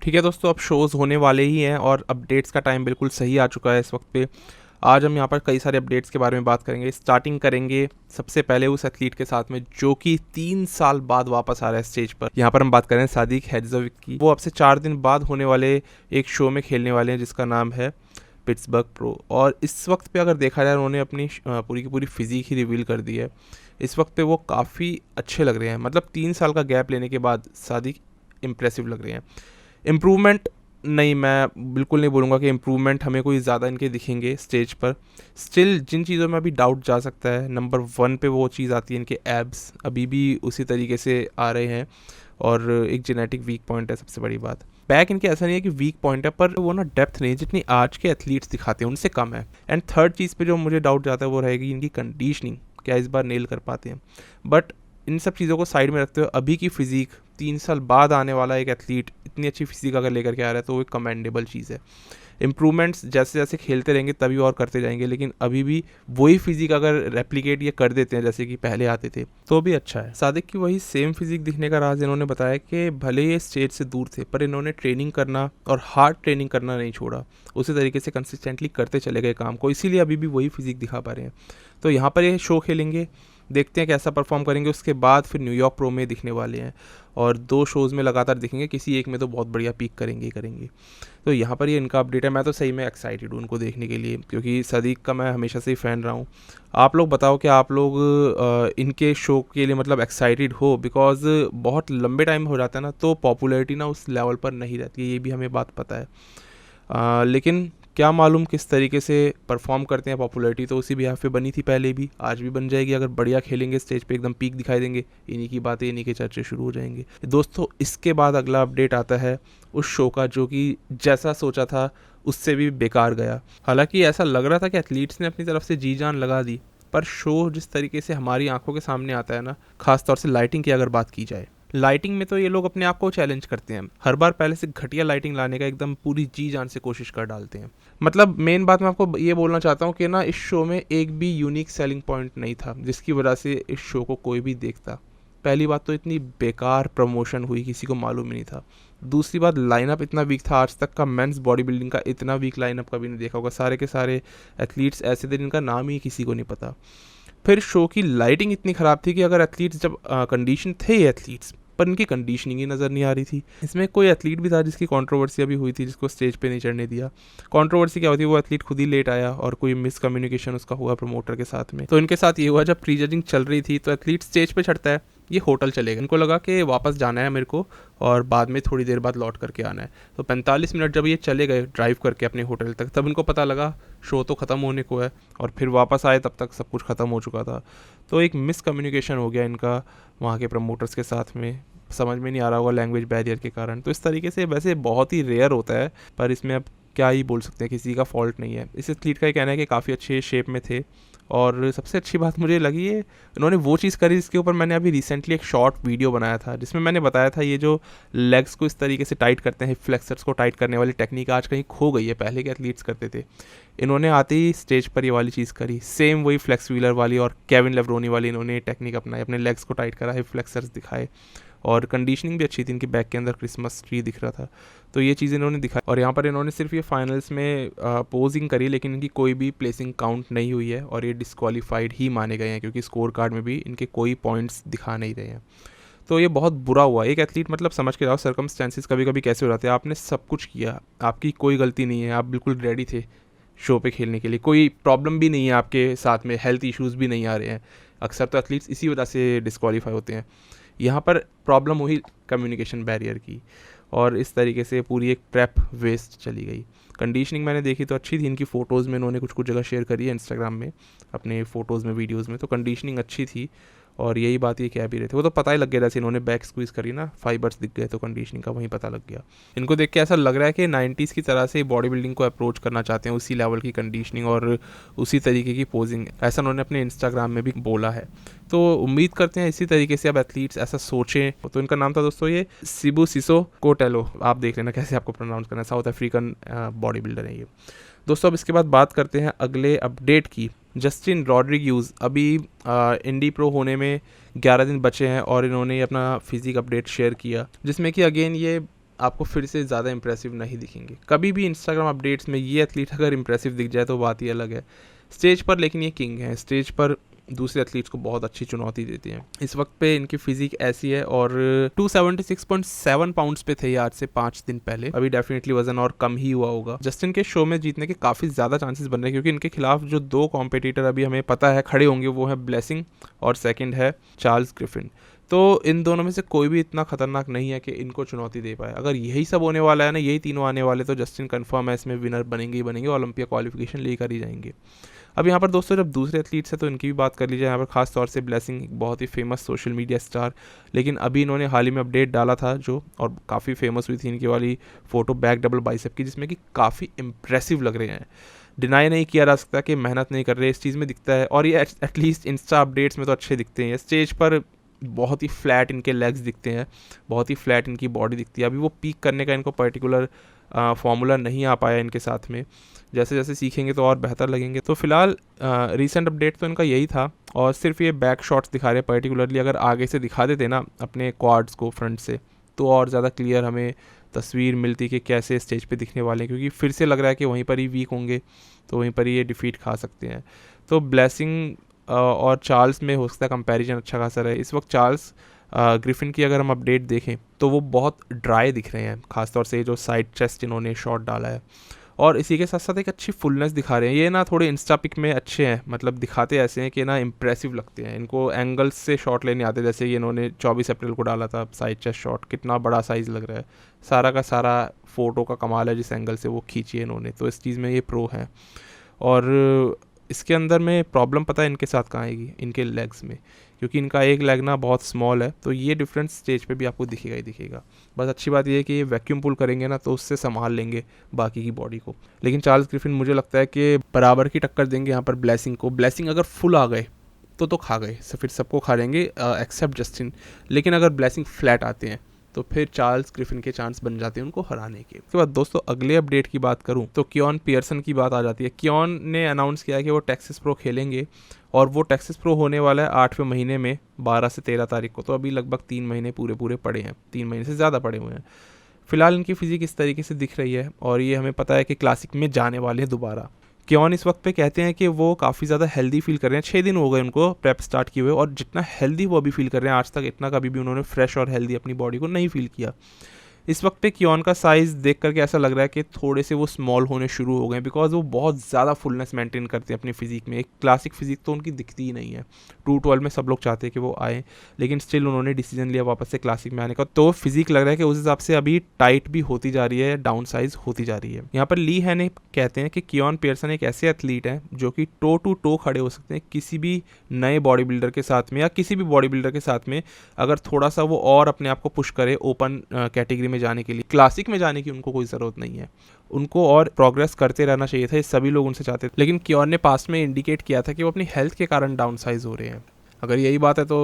ठीक है दोस्तों, अब शोज़ होने वाले ही हैं और अपडेट्स का टाइम बिल्कुल सही आ चुका है इस वक्त पे। आज हम यहाँ पर कई सारे अपडेट्स के बारे में बात करेंगे। स्टार्टिंग करेंगे सबसे पहले उस एथलीट के साथ में जो कि 3 साल बाद वापस आ रहा है स्टेज पर। यहाँ पर हम बात करें सादिक हेडज़ोविक की। वो अब से 4 दिन बाद होने वाले एक शो में खेलने वाले हैं जिसका नाम है पिट्सबर्ग प्रो। और इस वक्त पे अगर देखा जाए उन्होंने अपनी पूरी की पूरी फिजिक ही रिवील कर दी है। इस वक्त पे वो काफ़ी अच्छे लग रहे हैं, मतलब 3 साल का गैप लेने के बाद सादिक इम्प्रेसिव लग रहे हैं। इम्प्रूवमेंट नहीं, मैं बिल्कुल नहीं बोलूँगा कि इम्प्रूवमेंट हमें कोई ज़्यादा इनके दिखेंगे स्टेज पर। स्टिल जिन चीज़ों में अभी डाउट जा सकता है, नंबर 1 पे वो चीज़ आती है इनके एब्स अभी भी उसी तरीके से आ रहे हैं और एक जेनेटिक वीक पॉइंट है सबसे बड़ी बात। बैक इनके ऐसा नहीं है कि वीक पॉइंट है, पर वो ना डेप्थ नहीं है जितनी आज के एथलीट्स दिखाते हैं उनसे कम है। एंड थर्ड चीज़ पे जो मुझे डाउट जाता है वो रहेगी इनकी कंडीशनिंग, क्या इस बार नेल कर पाते हैं। बट इन सब चीज़ों को साइड में रखते हुए अभी की फिजिक, 3 साल बाद आने वाला एक एथलीट इतनी अच्छी फिजिक अगर लेकर के आ रहा है तो वो एक कमेंडेबल चीज़ है। इम्प्रूवमेंट्स जैसे जैसे खेलते रहेंगे तभी और करते जाएंगे, लेकिन अभी भी वही फिजिक अगर रेप्लिकेट ये कर देते हैं जैसे कि पहले आते थे तो भी अच्छा है। सादिक की वही सेम फिजिक दिखने का राज इन्होंने बताया कि भले ये स्टेज से दूर थे पर इन्होंने ट्रेनिंग करना और हार्ड ट्रेनिंग करना नहीं छोड़ा, उसी तरीके से कंसिस्टेंटली करते चले गए काम को, इसीलिए अभी भी वही फिजिक दिखा पा रहे हैं। तो यहाँ पर ये शो खेलेंगे, देखते हैं कैसा परफॉर्म करेंगे। उसके बाद फिर न्यूयॉर्क प्रो में दिखने वाले हैं और 2 शोज़ में लगातार दिखेंगे, किसी एक में तो बहुत बढ़िया पीक करेंगे ही करेंगे। तो यहाँ पर ये इनका अपडेट है। मैं तो सही में एक्साइटेड हूँ उनको देखने के लिए, क्योंकि सादिक का मैं हमेशा से ही फ़ैन रहा हूँ। आप लोग बताओ कि आप लोग इनके शो के लिए मतलब एक्साइटेड हो, बिकॉज बहुत लंबे टाइम हो जाता है ना तो पॉपुलैरिटी ना उस लेवल पर नहीं रहती है, ये भी हमें बात पता है। लेकिन क्या मालूम किस तरीके से परफॉर्म करते हैं। पॉपुलैरिटी तो उसी बिहाफ पे बनी थी पहले भी, आज भी बन जाएगी। अगर बढ़िया खेलेंगे स्टेज पे एकदम पीक दिखाई देंगे, इन्हीं की बातें, इन्हीं के चर्चे शुरू हो जाएंगे। दोस्तों इसके बाद अगला अपडेट आता है उस शो का जो कि जैसा सोचा था उससे भी बेकार गया। हालांकि ऐसा लग रहा था कि एथलीट्स ने अपनी तरफ से जी जान लगा दी, पर शो जिस तरीके से हमारी आंखों के सामने आता है ना, खासतौर से लाइटिंग की अगर बात की जाए, लाइटिंग में तो ये लोग अपने आप को चैलेंज करते हैं। हर बार पहले से घटिया लाइटिंग लाने का एकदम पूरी जी जान से कोशिश कर डालते हैं। मतलब मेन बात मैं आपको ये बोलना चाहता हूँ कि ना इस शो में एक भी यूनिक सेलिंग पॉइंट नहीं था जिसकी वजह से इस शो को कोई भी देखता। पहली बात तो इतनी बेकार प्रमोशन हुई, किसी को मालूम ही नहीं था। दूसरी बात, लाइनअप इतना वीक था, आज तक का मेंस बॉडी बिल्डिंग का इतना वीक लाइनअप कभी नहीं देखा होगा। सारे के सारे एथलीट्स ऐसे थे जिनका नाम ही किसी को नहीं पता। फिर शो की लाइटिंग इतनी ख़राब थी कि अगर एथलीट्स जब कंडीशन थे एथलीट्स, पर इनकी कंडीशनिंग ही नज़र नहीं आ रही थी। इसमें कोई एथलीट भी था जिसकी कंट्रोवर्सी अभी हुई थी, जिसको स्टेज पे नहीं चढ़ने दिया। कंट्रोवर्सी क्या होती है, वो एथलीट खुद ही लेट आया और कोई मिसकम्युनिकेशन उसका हुआ प्रमोटर के साथ में। तो इनके साथ ये हुआ, जब प्री जजिंग चल रही थी तो एथलीट स्टेज पे चढ़ता है, ये होटल चलेगा। इनको लगा कि वापस जाना है मेरे को और बाद में थोड़ी देर बाद लौट करके आना है। तो 45 मिनट जब ये चले गए ड्राइव करके अपने होटल तक, तब इनको पता लगा शो तो ख़त्म होने को है, और फिर वापस आए तब तक सब कुछ ख़त्म हो चुका था। तो एक मिसकम्युनिकेशन हो गया इनका वहाँ के प्रमोटर्स के साथ में, समझ में नहीं आ रहा होगा लैंग्वेज बैरियर के कारण। तो इस तरीके से वैसे बहुत ही रेयर होता है, पर इसमें अब क्या ही बोल सकते हैं, किसी का फॉल्ट नहीं है। इस एथलीट का ये कहना है कि काफ़ी अच्छे शेप में थे। और सबसे अच्छी बात मुझे लगी है, इन्होंने वो चीज़ करी जिसके ऊपर मैंने अभी रिसेंटली एक शॉर्ट वीडियो बनाया था, जिसमें मैंने बताया था ये जो लेग्स को इस तरीके से टाइट करते हैं, फ्लेक्सर्स को टाइट करने वाली टेक्निक आज कहीं खो गई है, पहले के एथलीट्स करते थे। इन्होंने आते ही स्टेज पर ये वाली चीज़ करी, सेम वही फ्लेक्स व्हीलर वाली और केविन लेब्रोनी वाली इन्होंने टेक्निक अपनाई, अपने लेग्स को टाइट करा है, फ्लेक्सर्स दिखाए। और कंडीशनिंग भी अच्छी थी, इनकी बैक के अंदर क्रिसमस ट्री दिख रहा था। तो ये चीज़ इन्होंने दिखाई। और यहाँ पर इन्होंने सिर्फ ये फाइनल्स में पोजिंग करी, लेकिन इनकी कोई भी प्लेसिंग काउंट नहीं हुई है और ये डिस्क्वालीफाइड ही माने गए हैं, क्योंकि स्कोर कार्ड में भी इनके कोई पॉइंट्स दिखा नहीं रहे हैं। तो ये बहुत बुरा हुआ। एक एथलीट, मतलब समझ के जाओ सर्कमस्टेंसेस कभी कभी कैसे हो जाते हैं। आपने सब कुछ किया, आपकी कोई गलती नहीं है, आप बिल्कुल रेडी थे शो पे खेलने के लिए, कोई प्रॉब्लम भी नहीं है आपके साथ में, हेल्थ इश्यूज़ भी नहीं आ रहे हैं। अक्सर तो एथलीट्स इसी वजह से डिस्क्वालीफाई होते हैं। यहाँ पर प्रॉब्लम हुई कम्युनिकेशन बैरियर की, और इस तरीके से पूरी एक प्रेप वेस्ट चली गई। कंडीशनिंग मैंने देखी तो अच्छी थी, इनकी फ़ोटोज़ में इन्होंने कुछ कुछ जगह शेयर करी है इंस्टाग्राम में, अपने फ़ोटोज़ में, वीडियोज़ में, तो कंडीशनिंग अच्छी थी। और यही बात ये कह भी रहे थे, वो तो पता ही लग गया जैसे इन्होंने बैक स्क्वीज़ करी ना, फाइबर्स दिख गए तो कंडीशनिंग का वहीं पता लग गया। इनको देख के ऐसा लग रहा है कि 90s की तरह से बॉडी बिल्डिंग को अप्रोच करना चाहते हैं, उसी लेवल की कंडीशनिंग और उसी तरीके की पोजिंग, ऐसा उन्होंने अपने इंस्टाग्राम में भी बोला है। तो उम्मीद करते हैं इसी तरीके से अब एथलीट्स ऐसा सोचें। तो इनका नाम था दोस्तों ये सिबुसिसो कोटेलो, आप देख लेना कैसे आपको प्रोनाउंस करना है, साउथ अफ्रीकन बॉडी बिल्डर है ये। दोस्तों अब इसके बाद बात करते हैं अगले अपडेट की। जस्टिन रॉड्रिग्यूज अभी इंडी प्रो होने में 11 दिन बचे हैं और इन्होंने अपना फिजिक अपडेट शेयर किया, जिसमें कि अगेन ये आपको फिर से ज़्यादा इंप्रेसिव नहीं दिखेंगे। कभी भी इंस्टाग्राम अपडेट्स में ये एथलीट अगर इंप्रेसिव दिख जाए तो बात ही अलग है। स्टेज पर लेकिन ये किंग हैं, स्टेज पर दूसरे एथलीट्स को बहुत अच्छी चुनौती देते हैं। इस वक्त पे इनकी फिजिक ऐसी है और 276.7 पाउंड्स पे थे ये आज से 5 दिन पहले। अभी डेफिनेटली वजन और कम ही हुआ होगा। जस्टिन के शो में जीतने के काफ़ी ज़्यादा चांसेस बन रहे हैं, क्योंकि इनके खिलाफ जो 2 कॉम्पिटिटर अभी हमें पता है खड़े होंगे, वो है ब्लेसिंग और सेकेंड है चार्ल्स ग्रिफिन। तो इन दोनों में से कोई भी इतना खतरनाक नहीं है कि इनको चुनौती दे पाए। अगर यही सब होने वाला है ना, यही तीनों आने वाले, तो जस्टिन कंफर्म है इसमें विनर बनेंगे ही बनेंगे, ओलंपिया क्वालिफिकेशन लेकर ही जाएंगे। अब यहाँ पर दोस्तों जब दूसरे एथलीट्स हैं तो इनकी भी बात कर लीजिए। यहाँ पर खास तौर से ब्लेसिंग, एक बहुत ही फेमस सोशल मीडिया स्टार, लेकिन अभी इन्होंने हाल ही में अपडेट डाला था जो, और काफ़ी फेमस हुई थी इनकी वाली फ़ोटो बैक डबल बाइसेप की, जिसमें कि काफ़ी इंप्रेसिव लग रहे हैं। डिनाई नहीं किया जा सकता कि मेहनत नहीं कर रहे, इस चीज़ में दिखता है। और ये एटलीस्ट इंस्टा अपडेट्स में तो अच्छे दिखते हैं। स्टेज पर बहुत ही फ्लैट इनके लेग्स दिखते हैं, बहुत ही फ्लैट इनकी बॉडी दिखती है। अभी वो पीक करने का इनको पर्टिकुलर फॉर्मूला नहीं आ पाया इनके साथ में। जैसे जैसे सीखेंगे तो और बेहतर लगेंगे। तो फिलहाल रीसेंट अपडेट तो इनका यही था, और सिर्फ ये बैक शॉट्स दिखा रहे हैं पर्टिकुलरली। अगर आगे से दिखा देते ना अपने क्वाड्स को फ्रंट से, तो और ज़्यादा क्लियर हमें तस्वीर मिलती कि कैसे स्टेज पे दिखने वाले हैं, क्योंकि फिर से लग रहा है कि वहीं पर ही वीक होंगे, तो वहीं पर ही ये डिफीट खा सकते हैं। तो ब्लेसिंग और चार्ल्स में हो सकता है कंपैरिजन अच्छा खासा रहे। इस वक्त चार्ल्स ग्रिफिन की अगर हम अपडेट देखें तो वो बहुत ड्राई दिख रहे हैं, खासतौर से जो साइड चेस्ट इन्होंने शॉट डाला है, और इसी के साथ साथ एक अच्छी फुलनेस दिखा रहे हैं। ये ना थोड़े इंस्टा पिक में अच्छे हैं, मतलब दिखाते ऐसे हैं कि ना इंप्रेसिव लगते हैं। इनको एंगल्स से शॉट लेने आते, जैसे ये इन्होंने 24 अप्रैल को डाला था साइड चेस्ट शॉट, कितना बड़ा साइज़ लग रहा है। सारा का सारा फ़ोटो का कमाल है, जिस एंगल से वो खींची है इन्होंने, तो इस चीज़ में ये प्रो हैं। और इसके अंदर में प्रॉब्लम पता है इनके साथ कहाँ आएगी, इनके लेग्स में, क्योंकि इनका एक लेग ना बहुत स्मॉल है, तो ये डिफरेंस स्टेज पे भी आपको दिखेगा ही दिखेगा। बस अच्छी बात ये है कि ये वैक्यूम पुल करेंगे ना, तो उससे संभाल लेंगे बाकी की बॉडी को। लेकिन चार्ल्स ग्रिफिन मुझे लगता है कि बराबर की टक्कर देंगे यहाँ पर ब्लेसिंग को। ब्लेसिंग अगर फुल आ गए तो खा गए, फिर सबको खा लेंगे एक्सेप्ट जस्टिन। लेकिन अगर ब्लेसिंग फ्लैट आते हैं तो फिर चार्ल्स ग्रिफिन के चांस बन जाते हैं उनको हराने के। उसके बाद दोस्तों अगले अपडेट की बात करूं तो कियोन पियर्सन की बात आ जाती है। कियोन ने अनाउंस किया है कि वो टेक्सास प्रो खेलेंगे, और वो टेक्सास प्रो होने वाला है 8वें महीने में 12 से 13 तारीख को। तो अभी लगभग 3 महीने पूरे पड़े हैं, 3 महीने से ज़्यादा पड़े हुए हैं। फिलहाल इनकी फिजिक इस तरीके से दिख रही है, और ये हमें पता है कि क्लासिक में जाने वाले हैं दोबारा। कियोन इस वक्त पे कहते हैं कि वो काफ़ी ज़्यादा हेल्दी फील कर रहे हैं। 6 दिन हो गए उनको प्रेप स्टार्ट किए हुए, और जितना हेल्दी वो अभी फील कर रहे हैं, आज तक इतना कभी भी उन्होंने फ्रेश और हेल्दी अपनी बॉडी को नहीं फील किया। इस वक्त पे कियोन का साइज़ देख करके ऐसा लग रहा है कि थोड़े से वो स्मॉल होने शुरू हो गए, बिकॉज वो बहुत ज़्यादा फुलनेस मेंटेन करते हैं अपनी फिजिक में। एक क्लासिक फिजिक तो उनकी दिखती ही नहीं है। 212 में सब लोग चाहते हैं कि वो आए, लेकिन स्टिल उन्होंने डिसीजन लिया वापस से क्लासिक में आने का। तो फिजिक लग रहा है कि उस हिसाब से अभी टाइट भी होती जा रही है, डाउन साइज होती जा रही है। यहाँ पर ली हैने कहते हैं कि कियोन पियर्सन एक ऐसे एथलीट हैं जो कि टो टू टो खड़े हो सकते हैं किसी भी नए बॉडी बिल्डर के साथ में, या किसी भी बॉडी बिल्डर के साथ में, अगर थोड़ा सा वो और अपने आप को पुश करे ओपन कैटेगरी में जाने के लिए। क्लासिक में जाने की उनको कोई ज़रूरत नहीं है, उनको और प्रोग्रेस करते रहना चाहिए था, ये सभी लोग उनसे चाहते थे। लेकिन कियोन ने पास्ट में इंडिकेट किया था कि वो अपनी हेल्थ के कारण डाउन साइज हो रहे हैं। अगर यही बात है तो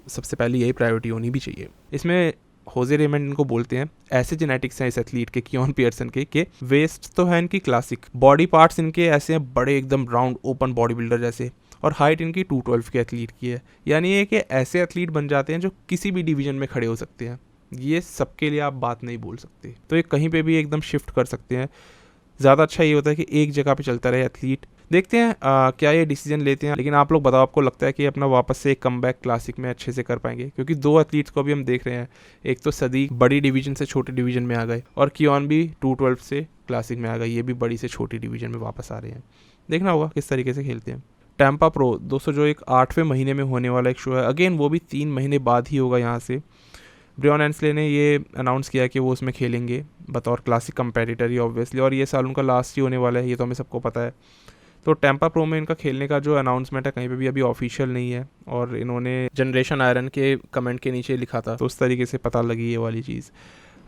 सबसे पहले यही प्रायोरिटी होनी भी चाहिए। इसमें होजे रेमंड इनको बोलते हैं, ऐसे जेनेटिक्स हैं इस एथलीट के, कियोन पियर्सन के वेस्ट तो है इनकी क्लासिक, बॉडी पार्ट्स इनके ऐसे हैं बड़े एकदम राउंड ओपन बॉडी बिल्डर जैसे, और हाइट इनकी 212 के एथलीट की है। यानी ये कि ऐसे एथलीट बन जाते हैं जो किसी भी डिवीजन में खड़े हो सकते हैं। ये सबके लिए आप बात नहीं बोल सकते, तो ये कहीं पे भी एकदम शिफ्ट कर सकते हैं। ज़्यादा अच्छा ये होता है कि एक जगह पे चलता रहे एथलीट। देखते हैं क्या ये डिसीजन लेते हैं। लेकिन आप लोग बताओ, आपको लगता है कि अपना वापस से एक कमबैक क्लासिक में अच्छे से कर पाएंगे? क्योंकि 2 एथलीट्स को भी हम देख रहे हैं, एक तो सदीक बड़ी डिवीजन से छोटे डिवीजन में आ गए, और कियोन भी 212 से क्लासिक में आ गए, ये भी बड़ी से छोटी डिवीजन में वापस आ रहे हैं। देखना होगा किस तरीके से खेलते हैं। टैम्पा प्रो दोस्तों जो एक 8वें महीने में होने वाला एक शो है, अगेन वो भी 3 महीने बाद ही होगा यहाँ से। ब्रियन एंसले ने ये अनाउंस किया कि वो उसमें खेलेंगे बतौर क्लासिक कंपेटिटर ही ऑब्वियसली, और ये साल उनका लास्ट ही होने वाला है, ये तो हमें सबको पता है। तो टैम्पा प्रो में इनका खेलने का जो अनाउंसमेंट है कहीं पे भी अभी ऑफिशियल नहीं है, और इन्होंने जनरेशन आयरन के कमेंट के नीचे लिखा था, तो उस तरीके से पता लगी ये वाली चीज़।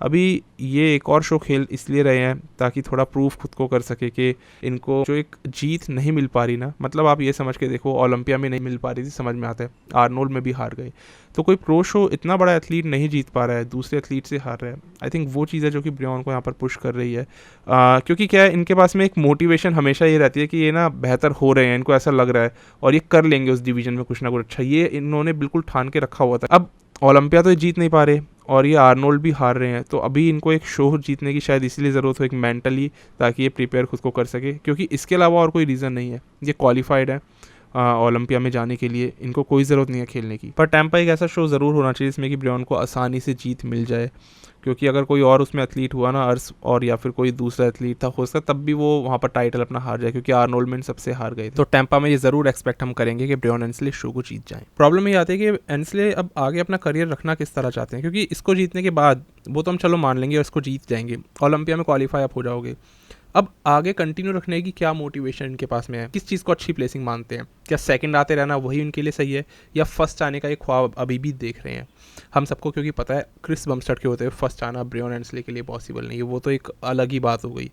अभी ये एक और शो खेल इसलिए रहे हैं ताकि थोड़ा प्रूफ खुद को कर सके कि इनको जो एक जीत नहीं मिल पा रही ना, मतलब आप ये समझ के देखो, ओलंपिया में नहीं मिल पा रही थी, समझ में आता है, आर्नोल्ड में भी हार गए, तो कोई प्रो शो इतना बड़ा एथलीट नहीं जीत पा रहा है, दूसरे एथलीट से हार रहा है। आई थिंक वो चीज़ है जो कि ब्रियन को यहाँ पर पुश कर रही है, क्योंकि क्या है, इनके पास में एक मोटिवेशन हमेशा ये रहती है कि ये ना बेहतर हो रहे हैं, इनको ऐसा लग रहा है, और ये कर लेंगे उस डिवीजन में कुछ ना कुछ अच्छा, ये इन्होंने बिल्कुल ठान के रखा हुआ था। अब ओलंपिया तो ये जीत नहीं पा रहे, और ये आर्नोल्ड भी हार रहे हैं, तो अभी इनको एक शो जीतने की शायद इसीलिए ज़रूरत हो एक मेंटली, ताकि ये प्रिपेयर खुद को कर सके, क्योंकि इसके अलावा और कोई रीज़न नहीं है। ये क्वालिफाइड है ओलंपिया में जाने के लिए, इनको कोई ज़रूरत नहीं है खेलने की। पर टैम्पा एक ऐसा शो ज़रूर होना चाहिए जिसमें कि ब्रियन को आसानी से जीत मिल जाए, क्योंकि अगर कोई और उसमें एथलीट हुआ ना, अर्स और या फिर कोई दूसरा एथलीट था, हो सकता तब भी वो वहाँ पर टाइटल अपना हार जाए, क्योंकि आर्नोल्ड में सबसे हार गए थे। तो टैम्पा में ये ज़रूर एक्सपेक्ट हम करेंगे कि ब्रियन एंसले शो को जीत जाए। प्रॉब्लम ये आती है कि एंसले अब आगे अपना करियर रखना किस तरह चाहते हैं, क्योंकि इसको जीतने के बाद वो तो हम चलो मान लेंगे और इसको जीत जाएंगे, ओलंपिया में क्वालिफाई आप हो जाओगे। अब आगे कंटिन्यू रखने की क्या मोटिवेशन इनके पास में है, किस चीज़ को अच्छी प्लेसिंग मानते हैं? क्या सेकंड आते रहना वही उनके लिए सही है, या फर्स्ट आने का एक ख्वाब अभी भी देख रहे हैं? हम सबको क्योंकि पता है क्रिस बमस्टड के होते हुए फर्स्ट आना ब्रियन एंसले के लिए पॉसिबल नहीं है, वो तो एक अलग ही बात हो गई।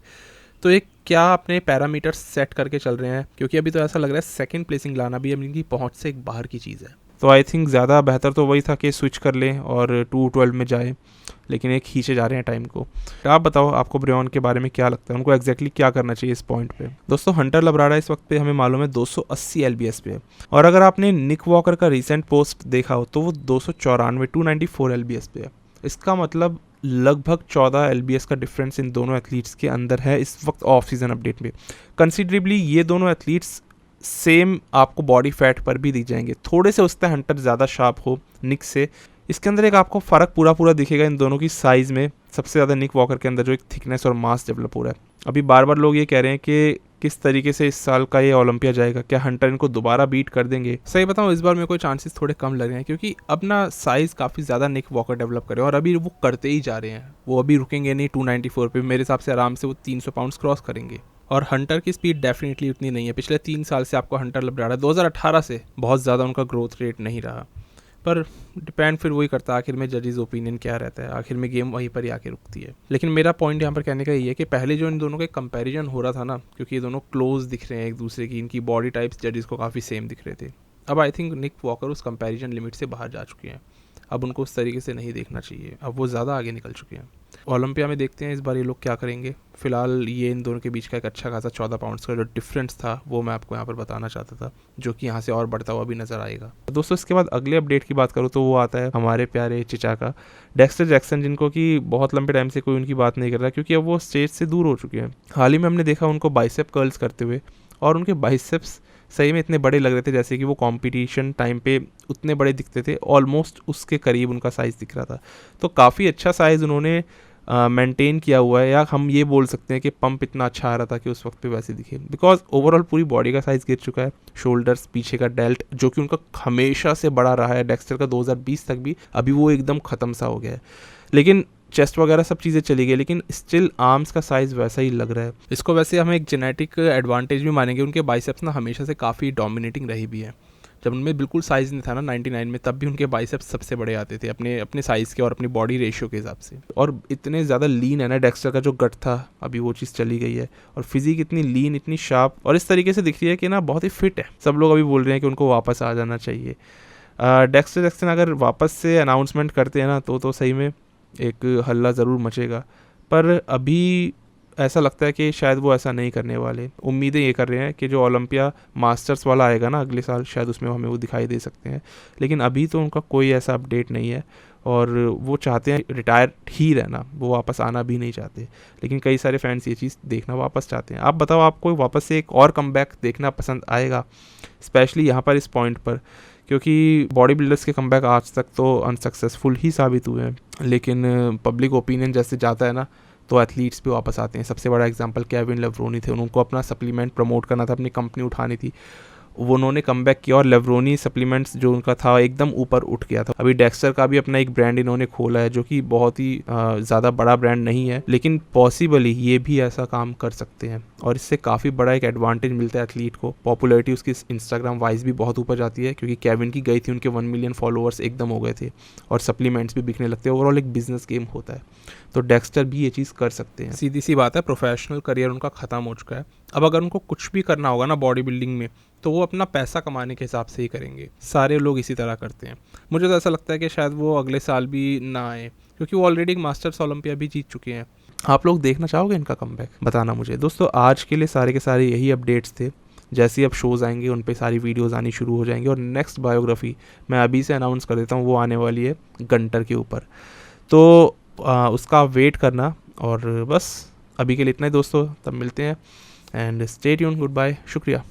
तो एक क्या अपने पैरामीटर्स सेट करके चल रहे हैं, क्योंकि अभी तो ऐसा लग रहा है सेकंड प्लेसिंग लाना भी अब इनकी पहुंच से एक बाहर की चीज़ है। तो आई थिंक ज़्यादा बेहतर तो वही था कि स्विच कर लें और 212 में जाए, लेकिन एक खींचे जा रहे हैं टाइम को। आप बताओ, आपको ब्रियन के बारे में क्या लगता है, उनको एग्जैक्टली क्या करना चाहिए इस पॉइंट पे? दोस्तों, हंटर लबराडा इस वक्त पे हमें मालूम है 280 LBS पे है, और अगर आपने निक वॉकर का रिसेंट पोस्ट देखा हो तो वो 294 LBS पे है। इसका मतलब लगभग 14 LBS का डिफरेंस इन दोनों एथलीट्स के अंदर है इस वक्त ऑफ सीजन अपडेट में। कंसिडरेबली ये दोनों एथलीट्स सेम आपको बॉडी फैट पर भी दिख जाएंगे, थोड़े से उससे हंटर ज़्यादा शार्प हो निक से। इसके अंदर एक आपको फ़र्क पूरा दिखेगा इन दोनों की साइज़ में। सबसे ज़्यादा निक वॉकर के अंदर जो एक थिकनेस और मास डेवलप हो रहा है। अभी बार बार लोग ये कह रहे हैं कि किस तरीके से इस साल का ये ओलंपिया जाएगा, क्या हंटर इनको दोबारा बीट कर देंगे? सही बताऊँ, इस बार मेरे को चांसेस थोड़े कम लग रहे हैं, क्योंकि अब ना साइज़ काफ़ी ज़्यादा निक वॉकर डेवलप करे और अभी वो करते ही जा रहे हैं। वो अभी रुकेंगे नहीं 294 पे, मेरे हिसाब से आराम से वो 300 पाउंड्स क्रॉस करेंगे। और हंटर की स्पीड डेफिनेटली उतनी नहीं है। पिछले 3 साल से आपको हंटर लबराडा 2018 से बहुत ज़्यादा उनका ग्रोथ रेट नहीं रहा, पर डिपेंड फिर वही करता है आखिर में जजेस ओपिनियन क्या रहता है, आखिर में गेम वहीं पर ही आके रुकती है। लेकिन मेरा पॉइंट यहाँ पर कहने का ये है कि पहले जो इन दोनों के कंपैरिजन हो रहा था ना, क्योंकि ये दोनों क्लोज दिख रहे हैं एक दूसरे की, इनकी बॉडी टाइप्स जजेस को काफ़ी सेम दिख रहे थे। अब आई थिंक निक वॉकर उस कंपैरिजन लिमिट से बाहर जा चुके हैं, अब उनको उस तरीके से नहीं देखना चाहिए, अब वो ज़्यादा आगे निकल चुके हैं। ओलंपिया में देखते हैं इस बार ये लोग क्या करेंगे। फिलहाल ये इन दोनों के बीच का एक अच्छा खासा 14 पाउंड्स का जो डिफरेंस था वो मैं आपको यहाँ पर बताना चाहता था, जो कि यहाँ से और बढ़ता हुआ भी नजर आएगा। दोस्तों, इसके बाद अगले अपडेट की बात करूँ तो वो आता है हमारे प्यारे चिचा का, डेक्स्टर जैक्सन, जिनको कि बहुत लंबे टाइम से कोई उनकी बात नहीं कर रहा, क्योंकि अब वो स्टेज से दूर हो चुके हैं। हाल ही में हमने देखा उनको बाइसेप कर्ल्स करते हुए, और उनके बाइसेप्स सही में इतने बड़े लग रहे थे जैसे कि वो कंपटीशन टाइम पे उतने बड़े दिखते थे, ऑलमोस्ट उसके करीब उनका साइज़ दिख रहा था। तो काफ़ी अच्छा साइज़ उन्होंने मेंटेन किया हुआ है, या हम ये बोल सकते हैं कि पंप इतना अच्छा आ रहा था कि उस वक्त पे वैसे दिखे, बिकॉज ओवरऑल पूरी बॉडी का साइज़ गिर चुका है। शोल्डर्स, पीछे का डेल्ट जो कि उनका हमेशा से बड़ा रहा है डेक्स्टर का 2020 तक भी, अभी वो एकदम ख़त्म सा हो गया है। लेकिन चेस्ट वगैरह सब चीज़ें चली गई, लेकिन स्टिल आर्म्स का साइज़ वैसा ही लग रहा है। इसको वैसे हम एक जेनेटिक एडवांटेज भी मानेंगे, उनके बाइसेप्स ना हमेशा से काफ़ी डोमिनेटिंग रही भी है। जब उनमें बिल्कुल साइज़ नहीं था ना 99 में, तब भी उनके बाइसेप्स सबसे बड़े आते थे अपने साइज़ के और अपनी बॉडी रेशियो के हिसाब से। और इतने ज़्यादा लीन है ना डेक्स्टर का जो गट था, अभी वो चीज़ चली गई है, और फिजिक इतनी लीन, इतनी शार्प और इस तरीके से दिख रही है कि ना बहुत ही फिट है। सब लोग अभी बोल रहे हैं कि उनको वापस आ जाना चाहिए। डेक्स्टर जैक्सन अगर वापस से अनाउंसमेंट करते हैं ना तो सही में एक हल्ला ज़रूर मचेगा, पर अभी ऐसा लगता है कि शायद वो ऐसा नहीं करने वाले। उम्मीदें ये कर रहे हैं कि जो ओलंपिया मास्टर्स वाला आएगा ना अगले साल, शायद उसमें हमें वो दिखाई दे सकते हैं, लेकिन अभी तो उनका कोई ऐसा अपडेट नहीं है, और वो चाहते हैं रिटायर ही रहना, वो वापस आना भी नहीं चाहते। लेकिन कई सारे फैंस ये चीज़ देखना वापस चाहते हैं। आप बताओ, आपको वापस से एक और कमबैक देखना पसंद आएगा, स्पेशली यहाँ पर इस पॉइंट पर, क्योंकि बॉडी बिल्डर्स के कमबैक आज तक तो अनसक्सेसफुल ही साबित हुए हैं, लेकिन पब्लिक ओपिनियन जैसे जाता है ना तो एथलीट्स भी वापस आते हैं। सबसे बड़ा एग्जांपल केविन लेवरोनी थे, उनको अपना सप्लीमेंट प्रमोट करना था, अपनी कंपनी उठानी थी, वो उन्होंने कमबैक किया और लेवरोनी सप्लीमेंट्स जो उनका था एकदम ऊपर उठ गया था। अभी डेक्स्टर का भी अपना एक ब्रांड इन्होंने खोला है, जो कि बहुत ही ज़्यादा बड़ा ब्रांड नहीं है, लेकिन पॉसिबली ये भी ऐसा काम कर सकते हैं, और इससे काफ़ी बड़ा एक एडवांटेज मिलता है एथलीट को। पॉपुलैरिटी उसकी इंस्टाग्राम वाइज भी बहुत ऊपर जाती है, क्योंकि केविन की गई थी, उनके 1 मिलियन फॉलोअर्स एकदम हो गए थे, और सप्लीमेंट्स भी बिकने लगते हैं। ओवरऑल एक बिजनेस गेम होता है, तो डेक्स्टर भी ये चीज़ कर सकते हैं। सीधी सी बात है, प्रोफेशनल करियर उनका ख़त्म हो चुका है। अब अगर उनको कुछ भी करना होगा ना बॉडी बिल्डिंग में, तो वो अपना पैसा कमाने के हिसाब से ही करेंगे। सारे लोग इसी तरह करते हैं। मुझे तो ऐसा लगता है कि शायद वो अगले साल भी ना आए, क्योंकि वो ऑलरेडी एक मास्टर्स ओलंपिया भी जीत चुके हैं। आप लोग देखना चाहोगे इनका कमबैक? बताना मुझे। दोस्तों, आज के लिए सारे के सारे यही अपडेट्स थे। जैसे ही अब शोज़ आएंगे उन पे सारी वीडियोस आनी शुरू हो जाएंगी, और नेक्स्ट बायोग्राफी मैं अभी से अनाउंस कर देता हूँ, वो आने वाली है गंटर के ऊपर। तो उसका वेट करना। और बस अभी के लिए इतना ही दोस्तों, तब मिलते हैं and stay tune, good bye, शुक्रिया।